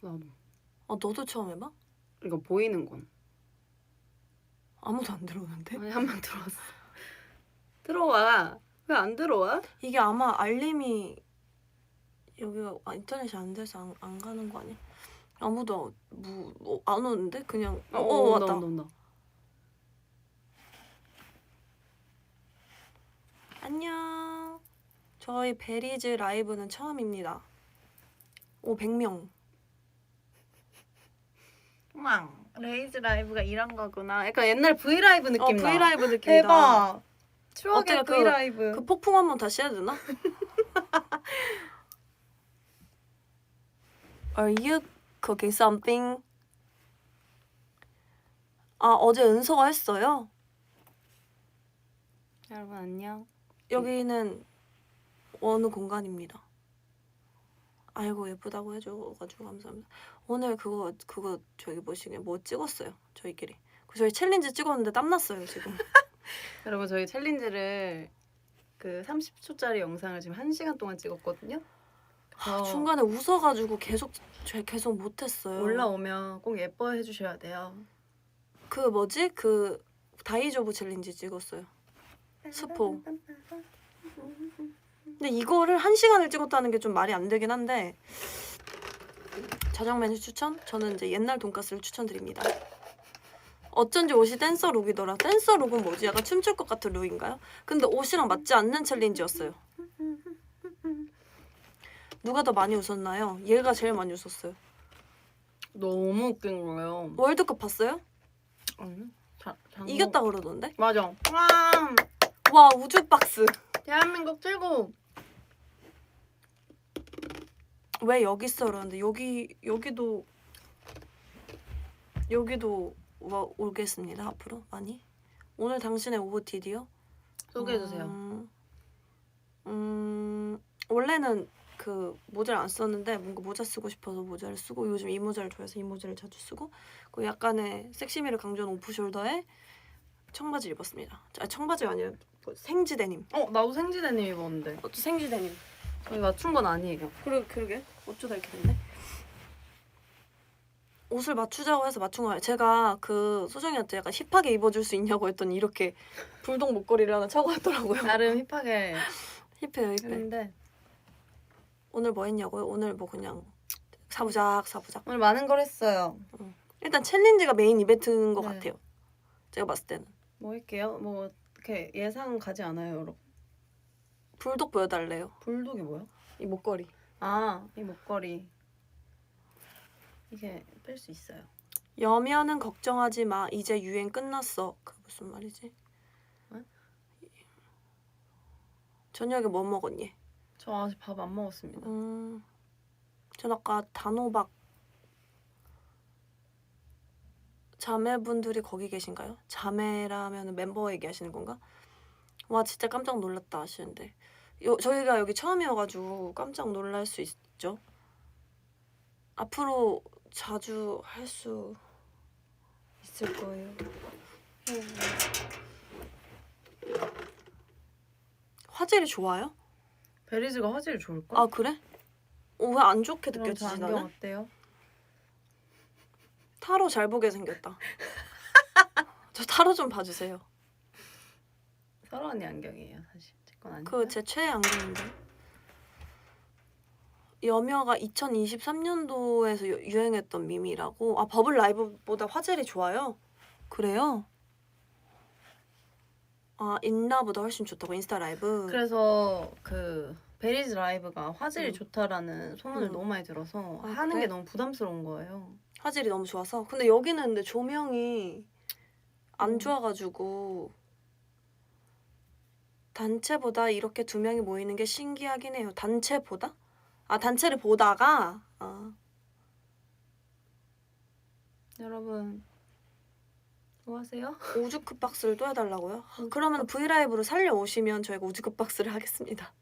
나도. 너도 처음 해봐? 이거 보이는 건. 아무도 안 들어오는데? 아니, 한 번 들어왔어. 들어와. 왜 안 들어와? 이게 아마 알림이 여기가 인터넷이 안 돼서 안 가는 거 아니야? 아무도 안 오는데? 그냥 왔다. 온다. 안녕. 저희 베리즈 라이브는 처음입니다. 오 100명. 레이즈 라이브가 이런 거구나. 약간 옛날 브이라이브 느낌 나. 브이라이브 느낌이다. 대박. 추억의 어때요? 브이라이브. 그 폭풍 한번 다시 해야 되나? Are you cooking something? 어제 은서가 했어요. 여러분 안녕. 여기는 어느 공간입니다. 아이고 예쁘다고 해줘가지고 감사합니다. 오늘 그거 저기 뭐 찍었어요 저희끼리. 저희 챌린지 찍었는데 땀났어요 지금. 여러분 저희 챌린지를 그 30초짜리 영상을 지금 1시간 동안 찍었거든요. 중간에 웃어가지고 계속 못했어요. 올라오면 꼭 예뻐해 주셔야 돼요. 그 다이조브 챌린지 찍었어요. 스포. 근데 이거를 1시간을 찍었다는 게 좀 말이 안 되긴 한데 저녁 메뉴 추천? 저는 이제 옛날 돈가스를 추천드립니다. 어쩐지 옷이 댄서 룩이더라. 댄서 룩은 뭐지? 약간 춤출 것 같은 룩인가요? 근데 옷이랑 맞지 않는 챌린지였어요. 누가 더 많이 웃었나요? 얘가 제일 많이 웃었어요. 너무 웃긴 거예요. 월드컵 봤어요? 아니, 이겼다 그러던데? 맞아. 와 우주 박스. 대한민국 최고. 왜 여기 있어 그러는데 여기도 오겠습니다 앞으로 많이. 오늘 당신의 OOTD요? 소개해주세요. 원래는 그 모자를 안 썼는데 뭔가 모자 쓰고 싶어서 모자를 쓰고 요즘 이 모자를 좋아해서 이 모자를 자주 쓰고 그 약간의 섹시미를 강조한 오프숄더에 청바지 입었습니다. 청바지가 아니라 생지 데님. 나도 생지 데님 입었는데. 또 생지 데님. 저희 맞춘 건 아니에요. 그러게 어쩌다 이렇게 됐네. 옷을 맞추자고 해서 맞춘 거예요. 제가 그 소정이한테 약간 힙하게 입어줄 수 있냐고 했더니 이렇게 불독 목걸이를 하나 차고 왔더라고요. 나름 힙하게 힙해요. 했는데 오늘 뭐 했냐고요? 오늘 뭐 그냥 사부작 오늘 많은 걸 했어요. 일단 챌린지가 메인 이벤트인 것 네. 같아요. 제가 봤을 때는. 뭐 할게요? 뭐 이렇게 예상 가지 않아요, 여러분? 불독 보여달래요. 불독이 뭐야? 이 목걸이. 이 목걸이. 이게 뺄 수 있어요. 여면은 걱정하지 마. 이제 유행 끝났어. 그 무슨 말이지? 응? 저녁에 뭐 먹었니? 저 아직 밥 안 먹었습니다. 전 아까 단호박. 자매분들이 거기 계신가요? 자매라면 멤버 얘기하시는 건가? 와 진짜 깜짝 놀랐다 하시는데 저희가 여기 처음이어가지고 깜짝 놀랄 수 있죠? 앞으로 자주 할 수 있을 거예요. 화질이 좋아요? 베리즈가 화질 좋을까? 그래? 왜 안 좋게 그럼 저 느껴지지 안경 나는? 어때요? 타로 잘 보게 생겼다. 저 타로 좀 봐주세요. 설아 언니 안경이에요, 사실. 제 건 아니에요. 제 최애 안경인데. 여며가 2023년도에서 유행했던 밈이라고. 버블 라이브보다 화질이 좋아요? 그래요? 인라보다 훨씬 좋다고 인스타 라이브. 그래서 그 베리즈 라이브가 화질이 좋다라는 소문을 너무 많이 들어서 하는 그래? 게 너무 부담스러운 거예요. 화질이 너무 좋아서. 근데 여기는 근데 조명이 안 좋아가지고 단체보다 이렇게 두 명이 모이는 게 신기하긴 해요. 단체보다? 단체를 보다가 여러분 뭐 하세요? 우주급 박스를 또 해달라고요? 그러면 브이라이브로 살려오시면 저희가 우주급 박스를 하겠습니다.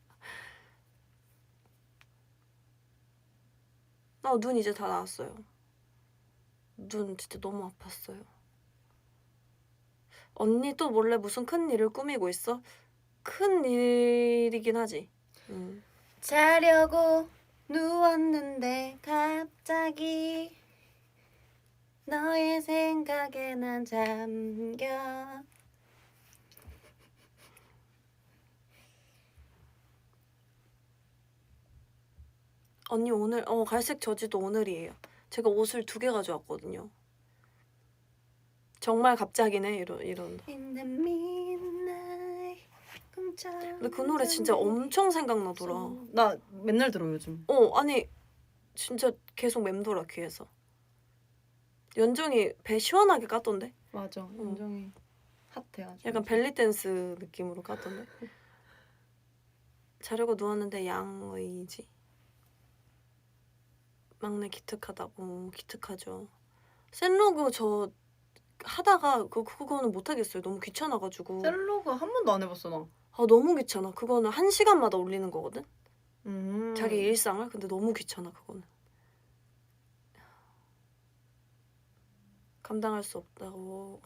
눈 이제 다 나왔어요. 눈 진짜 너무 아팠어요. 언니 또 몰래 무슨 큰 일을 꾸미고 있어? 큰 일이긴 하지. 자려고 누웠는데 갑자기 너의 생각에 난 잠겨. 언니 오늘 갈색 저지도 오늘이에요. 제가 옷을 2개 가져왔거든요. 정말 갑자기네 이런. In the midnight, 근데 그 노래 진짜 엄청 생각나더라. 나 맨날 들어 요즘. 아니 진짜 계속 맴돌아 귀에서. 연정이 배 시원하게 깠던데? 맞아. 연정이 핫해 아주. 약간 벨리 댄스 느낌으로 깠던데? 자려고 누웠는데 양의지. 막내 기특하다고. 기특하죠. 셀로그 저 하다가 그거는 못하겠어요. 너무 귀찮아가지고. 셀로그 한 번도 안 해봤어 나. 너무 귀찮아. 그거는 1시간마다 올리는 거거든? 자기 일 일상을. 근데 너무 귀찮아 그거는. 감당할 수 없다고.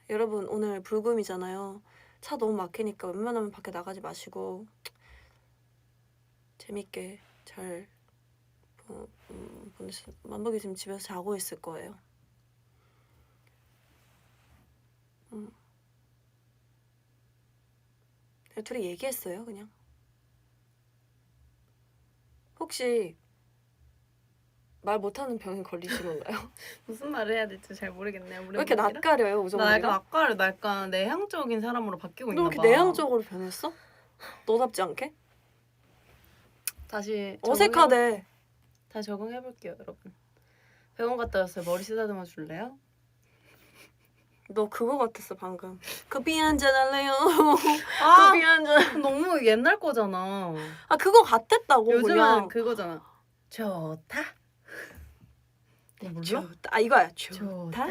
여러분 오늘 불금이잖아요. 차 너무 막히니까 웬만하면 밖에 나가지 마시고 재밌게 잘 보내세요. 만복이 지금 집에서 자고 있을 거예요. 둘이 얘기했어요 그냥. 혹시 말 못하는 병에 걸리신 건가요? 무슨 말을 해야 될지 잘 모르겠네요. 왜 이렇게 낯가려요 나 우정이가? 약간 낯가려. 나 약간 내향적인 사람으로 바뀌고 너 있나 이렇게 봐. 내향적으로 변했어? 너답지 않게? 다시 어색하대. 다시 적응해볼게요 여러분. 병원 갔다 왔어요. 머리 쓰다듬어 줄래요? 너 그거 같았어 방금. 커피 한잔 할래요? 아 커피 한잔. 너무 옛날 거잖아. 그거 같았다고. 요즘은 그냥. 그거잖아. 좋다. 몰라? 좋다. 이거야. 좋다. 좋다.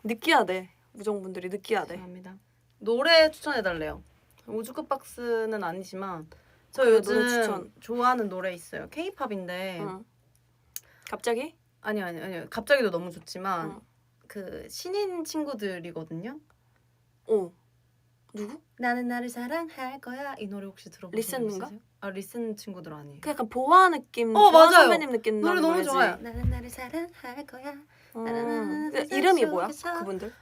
느끼하대. 우정분들이 느끼하대. 감사합니다. 노래 추천해달래요. 우주급 박스는 아니지만 저 그래, 요즘 노래 추천. 좋아하는 노래 있어요. K-팝인데 응. 갑자기? 아니요. 갑자기도 너무 좋지만 응. 그 신인 친구들이거든요. 누구? 나는 나를 사랑할 거야. 이 노래 혹시 들어보신 적 리슨인가? 있으세요? 리슨 친구들 아니에요. 그 약간 보아 느낌. 맞아요. 보아 선배님 느낌 노래 나는 너무 노래지. 좋아요. 나는 나를 사랑할 거야. 이름이 뭐야? 속에서. 그분들?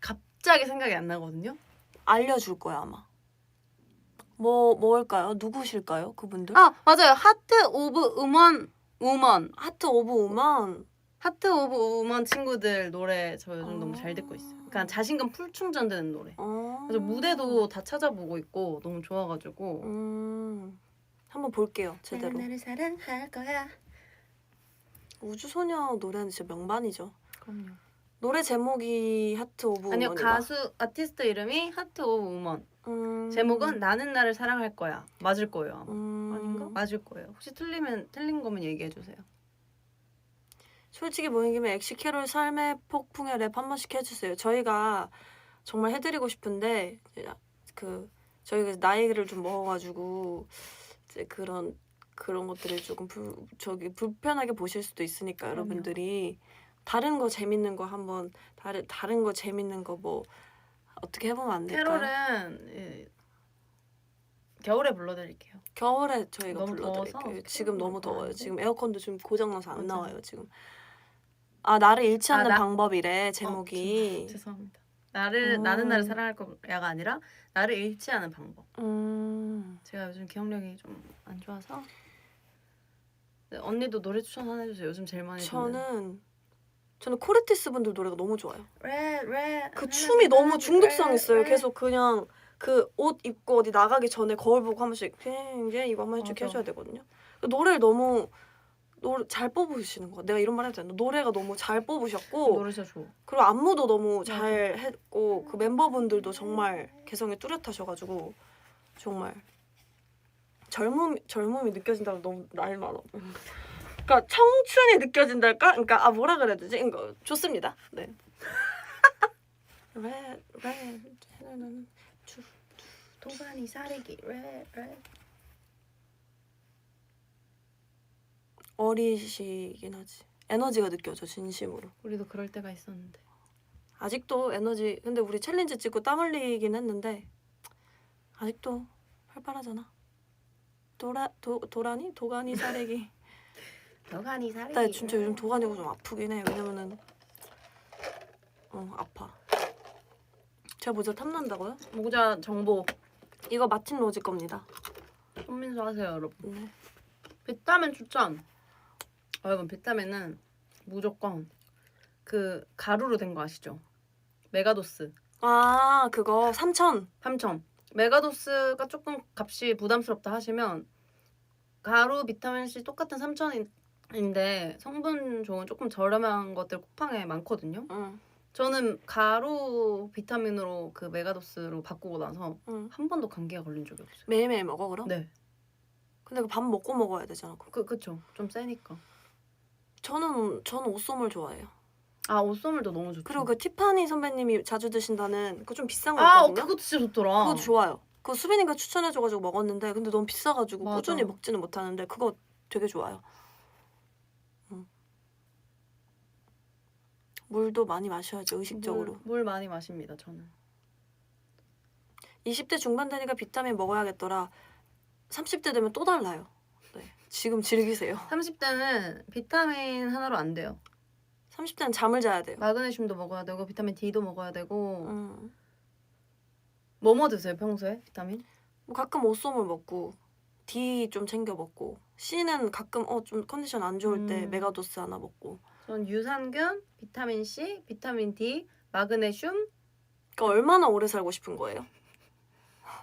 갑자기 생각이 안 나거든요. 알려줄 거야 아마. 뭘까요? 누구실까요? 그분들? 맞아요. 하트 오브 우먼. 하트 오브 우먼. 하트 오브 우먼 친구들 노래 저 요즘 너무 잘 듣고 있어요. 그러니까 자신감 풀 충전되는 노래. 그래서 무대도 다 찾아보고 있고 너무 좋아가지고 한번 볼게요 제대로. 나를 사랑할 거야. 우주소녀 노래는 진짜 명반이죠. 그럼요. 노래 제목이 하트 오브 아니요, 우먼인가? 가수 아티스트 이름이 하트 오브 우먼. 제목은 나는 나를 사랑할 거야. 맞을 거예요 아마. 아닌가? 맞을 거예요. 혹시 틀린 거면 얘기해 주세요. 솔직히 모인 김에 엑시 캐롤 삶의 폭풍의 랩 한 번씩 해주세요. 저희가 정말 해드리고 싶은데 저희가 나이를 좀 먹어가지고 이제 그런 것들을 조금 불편하게 보실 수도 있으니까 그럼요. 여러분들이 다른 거 재밌는 거 한번 다른 거 재밌는 거 뭐 어떻게 해보면 안 될까요? 캐롤은 겨울에 불러드릴게요. 겨울에 저희가 너무 불러드릴게요. 더워서 지금 너무 더워요. 지금 에어컨도 좀 고장나서 안 맞아요. 나와요 지금. 나를 잃지 않는 나- 방법이래 제목이. 죄송합니다. 나는 나를 사랑할 거야가 아니라 나를 잃지 않은 방법. 제가 요즘 기억력이 좀 안 좋아서. 네, 언니도 노래 추천 하나 해주세요. 요즘 제일 많이 듣는. 저는 코레티스 분들 노래가 너무 좋아요. red, 그 춤이 너무 중독성 있어요. 계속 그냥 그 옷 입고 어디 나가기 전에 거울 보고 한 번씩 이제 이거 한 번씩 맞아. 해줘야 되거든요. 노래를 너무 잘 뽑으시는 거야. 내가 이런 말 해도 되나? 노래가 너무 잘 뽑으셨고 노래 진짜 좋아. 그리고 안무도 너무 맞아. 잘 했고 그 멤버분들도 정말 개성이 뚜렷하셔가지고 정말 젊음이 느껴진다고 너무 나이 많아. 그러니까 청춘이 느껴진달까? 그러니까 뭐라 그래야 되지? 그러니까 좋습니다. 네. 동반이 사리기 red. 어리시긴 하지. 에너지가 느껴져 진심으로. 우리도 그럴 때가 있었는데. 아직도 에너지. 근데 우리 챌린지 찍고 땀 흘리긴 했는데 아직도 활발하잖아. 도가니 사래기. 도가니 사래기. 나 진짜 요즘 도가니가 좀 아프긴 해. 왜냐면은 아파. 제가 모자 탐난다고요? 모자 정보. 이거 마틴 로지 겁니다. 손민수 하세요 여러분. 네. 비타민 추천. 여러분 비타민은 무조건 그 가루로 된 거 아시죠? 메가도스. 아 그거 3,000. 3,000. 메가도스가 조금 값이 부담스럽다 하시면 가루 비타민C 똑같은 3,000인데 성분 좋은 조금 저렴한 것들 쿠팡에 많거든요. 저는 가루 비타민으로 그 메가도스로 바꾸고 나서 한 번도 감기가 걸린 적이 없어요. 매일매일 먹어 그럼? 네. 근데 그 밥 먹고 먹어야 되잖아. 그쵸. 좀 세니까. 저는 오쏘물 좋아해요. 아 오쏘물도 너무 좋죠. 그리고 그 티파니 선배님이 자주 드신다는 그거 좀 비싼 거 아 있거든요. 그것도 진짜 좋더라. 그거 좋아요. 그거 수빈이가 추천해줘가지고 먹었는데 근데 너무 비싸가지고 맞아. 꾸준히 먹지는 못하는데 그거 되게 좋아요. 물도 많이 마셔야지 의식적으로. 물 많이 마십니다 저는. 20대 중반 되니까 비타민 먹어야겠더라. 30대 되면 또 달라요. 네, 지금 즐기세요. 30대는 비타민 하나로 안 돼요. 30대는 잠을 자야 돼요. 마그네슘도 먹어야 되고 비타민 D도 먹어야 되고. 뭐 드세요 평소에 비타민? 뭐 가끔 오쏘물 먹고 D 좀 챙겨 먹고 C는 가끔 좀 컨디션 안 좋을 때 메가도스 하나 먹고. 전 유산균, 비타민 C, 비타민 D, 마그네슘 그러니까 얼마나 오래 살고 싶은 거예요?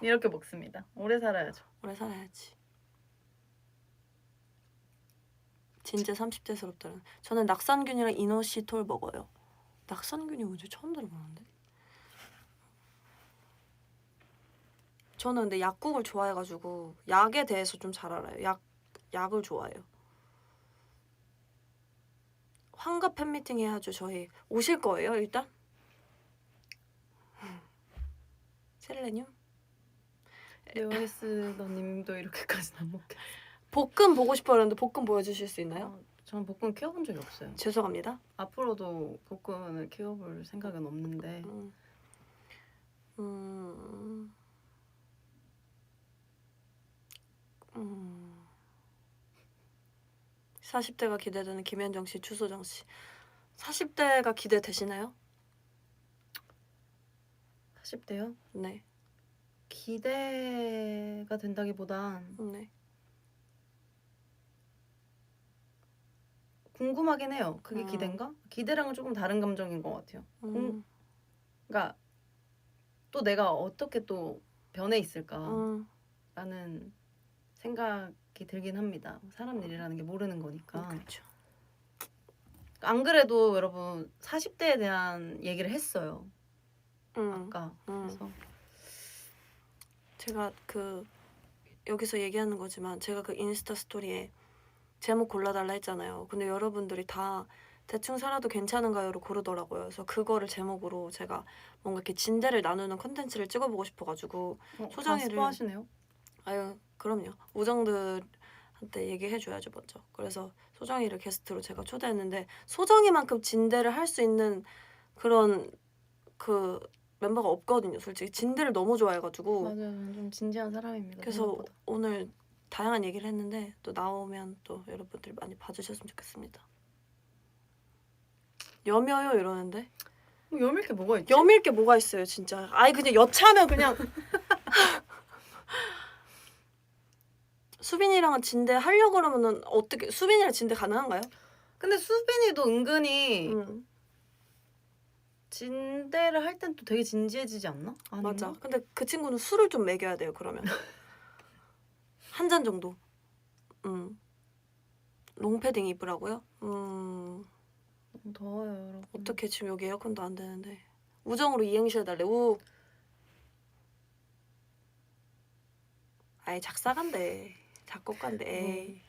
이렇게 먹습니다. 오래 살아야죠. 오래 살아야지. 진짜 30대스럽더라고요. 저는 낙산균이랑 이노시톨 먹어요. 낙산균이 뭔지 처음 들어보는데. 저는 근데 약국을 좋아해가지고 약에 대해서 좀 잘 알아요. 약을 좋아해요. 환갑 팬미팅 해야죠. 저희 오실 거예요 일단? 셀레늄? 레오니스 너님도 이렇게까지는 안 먹겠어요. 볶음 보고 싶어 했는데 볶음 보여주실 수 있나요? 저는 볶음 키워본 적이 없어요. 죄송합니다. 앞으로도 볶음을 키워볼 생각은 없는데 40대가 기대되는 김현정 씨, 추소정 씨. 40대가 기대되시나요? 40대요? 네. 기대가 된다기보단 네. 궁금하긴 해요. 그게 기대인가? 기대랑은 조금 다른 감정인 것 같아요. 그러니까 또 내가 어떻게 또 변해 있을까라는 생각이 들긴 합니다. 사람 일이라는 게 모르는 거니까. 그렇죠. 안 그래도 여러분 40대에 대한 얘기를 했어요. 아까. 그래서 제가 여기서 얘기하는 거지만 제가 그 인스타 스토리에 제목 골라달라 했잖아요. 근데 여러분들이 다 대충 살아도 괜찮은가요로 고르더라고요. 그래서 그거를 제목으로 제가 뭔가 이렇게 진대를 나누는 컨텐츠를 찍어보고 싶어가지고 소정이를 하시네요. 아유 그럼요. 우정들한테 얘기해줘야죠 먼저. 그래서 소정이를 게스트로 제가 초대했는데 소정이만큼 진대를 할 수 있는 그런 그 멤버가 없거든요. 솔직히 진대를 너무 좋아해가지고. 맞아요. 좀 진지한 사람입니다. 그래서 생각보다. 오늘 다양한 얘기를 했는데 또 나오면 또 여러분들 많이 봐주셨으면 좋겠습니다. 여며요 이러는데 뭐 여밀 게 뭐가 있지? 여밀 게 뭐가 있어요 진짜. 아이 그냥 여차하면 그냥 수빈이랑은 진대 하려고 그러면은 어떻게 수빈이랑 진대 가능한가요? 근데 수빈이도 은근히 진대를 할 땐 또 되게 진지해지지 않나? 아닌가? 맞아. 근데 그 친구는 술을 좀 먹여야 돼요 그러면. 한 잔 정도. 롱패딩 입으라고요? 너무 더워요 여러분. 어떻게 지금 여기 에어컨도 안 되는데. 우정으로 이행시 해달래. 우. 아이 작사간대. 작곡간대. 에이.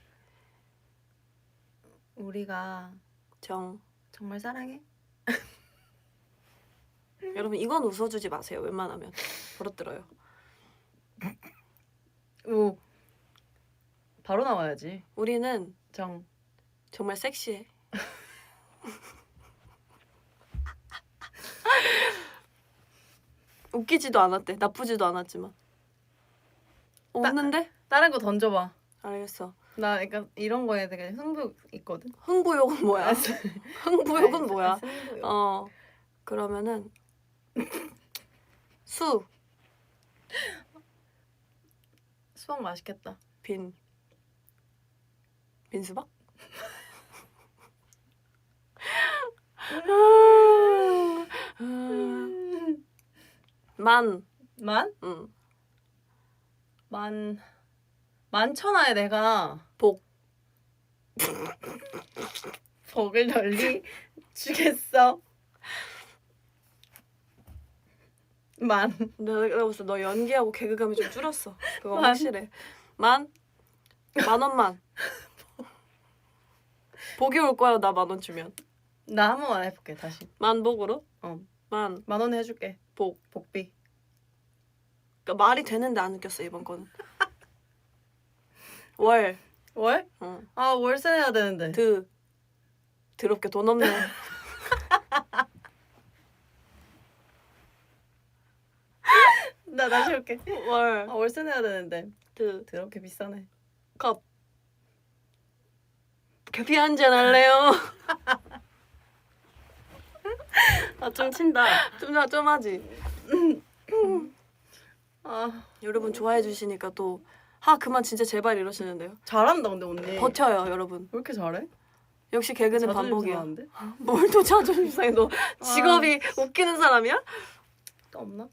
우리가 정말 사랑해? 여러분 이건 웃어주지 마세요. 웬만하면 버릇들어요. 오. 바로 나와야지. 우리는 정말 섹시해. 웃기지도 않았대. 나쁘지도 않았지만. 웃는데? 다른 거 던져봐. 알겠어. 나 그러니까 이런 거에 되게 흥부 있거든. 흥부욕은 뭐야? 흥부욕은 뭐야? 승부욕. 그러면은 수 수박 맛있겠다. 빈수박? 만. 만? 응. 만천하에 내가 복. 복을 널리 주겠어. 내가 봤을 때 너 연기하고 개그감이 좀 줄었어. 그거 확실해. 만 원만. 복이 올 거야. 나 10,000원 주면. 나 한 번만 해볼게 다시. 만복으로? 어. 만 원 해줄게. 복비. 그러니까 말이 되는데 안 웃겼어 이번 거는. 월. 월? 응. 아 월세 내야 되는데. 더럽게 돈 없네. 나 다시 올게. 월. 아 월세 내야 되는데. 더럽게 비싸네. 컵. 커피 한잔 할래요? 아 좀 친다. 좀 하지. 아 여러분 좋아해 주시니까 또 그만 진짜 제발 이러시는데요. 잘한다 근데 언니. 버텨요 여러분. 왜 이렇게 잘해? 역시 개그는 자존심 반복이야. 상하는데? 뭘 또 자존심 상해. 너 직업이 웃기는 사람이야? 또 없나?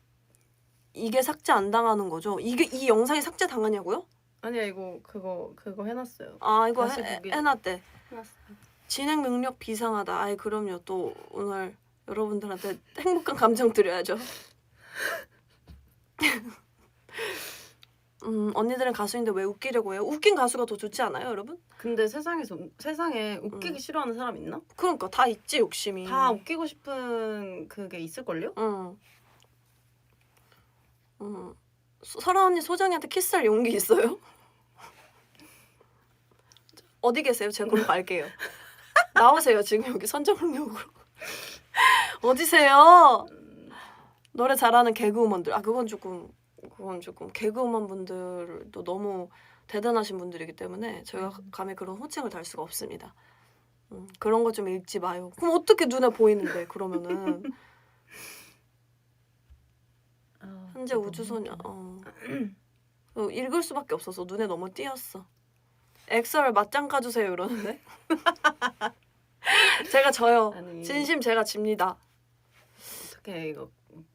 이게 삭제 안 당하는 거죠? 이 영상이 삭제 당하냐고요? 아니야 이거 그거 해놨어요. 이거 다시 보기. 해놨대. 해놨어. 진행 능력 비상하다. 아이 그럼요. 또 오늘 여러분들한테 행복한 감정 드려야죠. 언니들은 가수인데 왜 웃기려고 해요? 웃긴 가수가 더 좋지 않아요, 여러분? 근데 세상에 웃기기 싫어하는 사람 있나? 그러니까 다 있지 욕심이. 다 웃기고 싶은 그게 있을걸요? 설아 언니 소정이한테 키스할 용기 있어요? 어디 계세요? 제가 그럼 갈게요. 나오세요 지금 여기 선정능력으로. 어디세요? 노래 잘하는 개그우먼들. 그건 조금 개그우먼 분들도 너무 대단하신 분들이기 때문에 저희가 감히 그런 호칭을 달 수가 없습니다. 그런 거 좀 읽지 마요. 그럼 어떻게 눈에 보이는데 그러면은. 현재 우주소녀. 읽을 수밖에 없어서 눈에 너무 띄었어. 엑설 맞짱 까주세요 이러는데. 제가 져요. 아니. 진심 제가 집니다. 어떻게 이거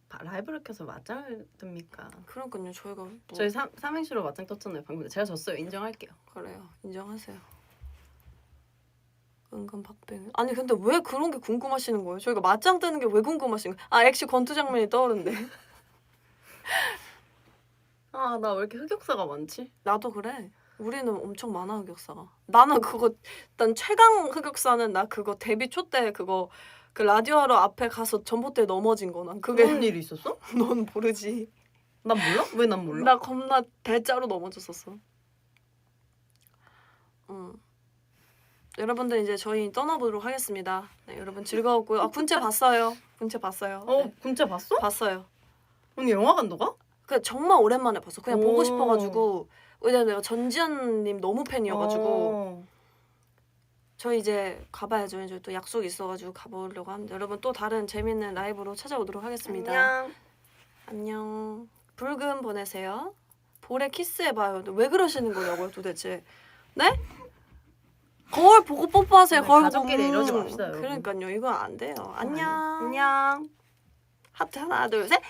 라이브를 켜서 맞짱을 뜹니까? 그러니까요. 저희가 뭐... 저희 삼행시로 맞짱 떴잖아요 방금. 제가 졌어요. 인정할게요. 그래요. 인정하세요. 은근 박빙. 아니 근데 왜 그런 게 궁금하시는 거예요? 저희가 맞짱 뜨는 게 왜 궁금하신 거예요? 액시 권투 장면이 떠오른대. 나 왜 이렇게 흑역사가 많지? 나도 그래. 우리는 엄청 많아 흑역사가. 나는 그거 일단 최강 흑역사는 나 그거 데뷔 초 때 그거 그 라디오 하러 앞에 가서 전봇대 넘어진 거. 난 그게 그런 일이 있었어? 넌 모르지. 난 몰라? 왜 난 몰라? 나 겁나 대자로 넘어졌었어. 여러분들 이제 저희 떠나보도록 하겠습니다. 네, 여러분 즐거웠고요. 군체 봤어요. 군체 봤어요. 네. 군체 봤어? 봤어요. 언니 영화관도 가? 그 정말 오랜만에 봤어. 그냥 보고 오. 싶어가지고. 왜냐면 내가 전지현님 너무 팬이어가지고. 저희 이제 가봐야죠. 이제 또 약속이 있어가지고 가보려고 합니다. 여러분 또 다른 재밌는 라이브로 찾아오도록 하겠습니다. 안녕. 붉은 보내세요. 볼에 키스해봐요. 왜 그러시는 거냐고요 도대체. 네? 거울 보고 뽀뽀하세요. 거울 보고. 가족끼리 이러지 맙시다, 여러분. 그러니까요. 이건 안 돼요. 안녕. 안녕. 하트 하나 둘 셋.